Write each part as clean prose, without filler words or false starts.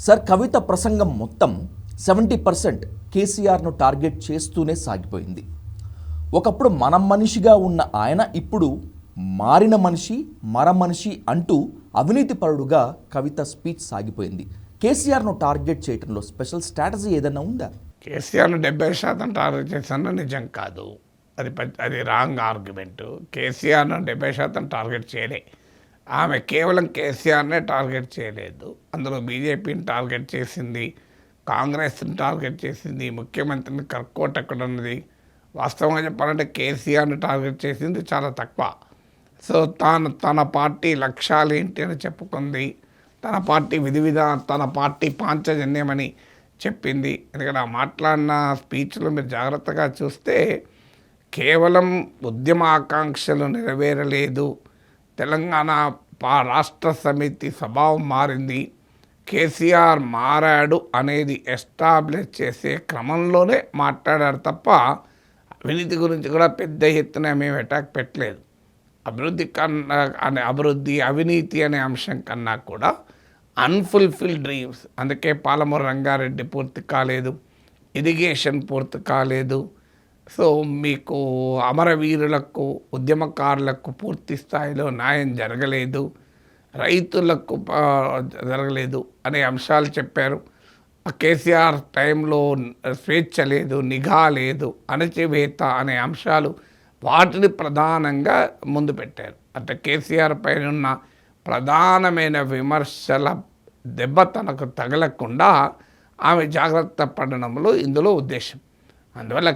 Sir, కవిత ప్రసంగం మొత్తం 70% కేసీఆర్ను టార్గెట్ చేస్తూనే సాగిపోయింది. ఒకప్పుడు మనం మనిషిగా ఉన్న ఆయన ఇప్పుడు మారిన మనిషి, మనిషి అంటూ అవినీతిపరుడుగా కవిత స్పీచ్ సాగిపోయింది. కేసీఆర్ను టార్గెట్ చేయడంలో స్పెషల్ స్ట్రాటజీ ఏదైనా ఉందా? కేసీఆర్ను 70% టార్గెట్ చేశాను నిజం కాదు, అది రాంగ్ ఆర్గ్యుమెంటు. కేసీఆర్ను 70% టార్గెట్ చేయలే. ఆమె కేవలం కేసీఆర్నే టార్గెట్ చేయలేదు, అందులో బీజేపీని టార్గెట్ చేసింది, కాంగ్రెస్ని టార్గెట్ చేసింది, ముఖ్యమంత్రిని కర్కోటకుడున్నది. వాస్తవంగా చెప్పాలంటే కేసీఆర్ని టార్గెట్ చేసింది చాలా తక్కువ. సో తన పార్టీ లక్ష్యాలు ఏంటి అని చెప్పుకుంది, తన పార్టీ తన పార్టీ పాంచజన్యమని చెప్పింది. ఎందుకంటే ఆ మాట్లాడిన స్పీచ్లో మీరు జాగ్రత్తగా చూస్తే కేవలం ఉద్యమ ఆకాంక్షలు నెరవేరలేదు, తెలంగాణ రాష్ట్ర సమితి స్వభావం మారింది, కేసీఆర్ మారాడు అనేది ఎస్టాబ్లిష్ చేసే క్రమంలోనే మాట్లాడారు తప్ప అవినీతి గురించి కూడా పెద్ద ఎత్తున మేము అటాక్ పెట్టలేదు. అభివృద్ధి అవినీతి అనే అంశం కన్నా కూడా అన్ఫుల్ఫిల్డ్ డ్రీమ్స్, అందుకే పాలమూరు రంగారెడ్డి పూర్తి కాలేదు, ఇరిగేషన్ పూర్తి కాలేదు, సో మీకు అమరవీరులకు ఉద్యమకారులకు పూర్తి స్థాయిలో న్యాయం జరగలేదు, రైతులకు జరగలేదు అనే అంశాలు చెప్పారు. కేసీఆర్ టైంలో స్వేచ్ఛ లేదు, నిఘా లేదు, అణచివేత అనే అంశాలు వాటిని ప్రధానంగా ముందు పెట్టారు. అంటే కేసీఆర్ పైన ఉన్న ప్రధానమైన విమర్శల దెబ్బ తనకు తగలకుండా ఆమె జాగ్రత్త పడడంలో ఇందులో ఉద్దేశం. అందువల్ల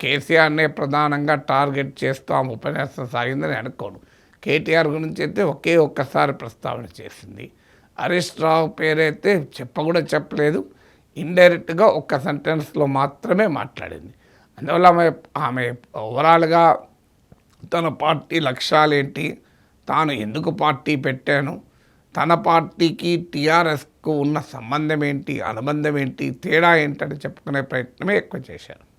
కేసీఆర్నే ప్రధానంగా టార్గెట్ చేస్తూ ఆమె ఉపన్యాసం సాగిందని అనుకోను. కేటీఆర్ గురించి అయితే ఒక్కసారి ప్రస్తావన చేసింది. హరీష్ రావు పేరైతే కూడా చెప్పలేదు, ఇండైరెక్ట్గా ఒక్క సెంటెన్స్లో మాత్రమే మాట్లాడింది. అందువల్ల ఆమె ఓవరాల్గా తన పార్టీ లక్ష్యాలేంటి, తాను ఎందుకు పార్టీ పెట్టాను, తన పార్టీకి టీఆర్ఎస్కు ఉన్న సంబంధం ఏంటి, అనుబంధం ఏంటి, తేడా ఏంటని చెప్పుకునే ప్రయత్నమే ఎక్కువ చేశారు.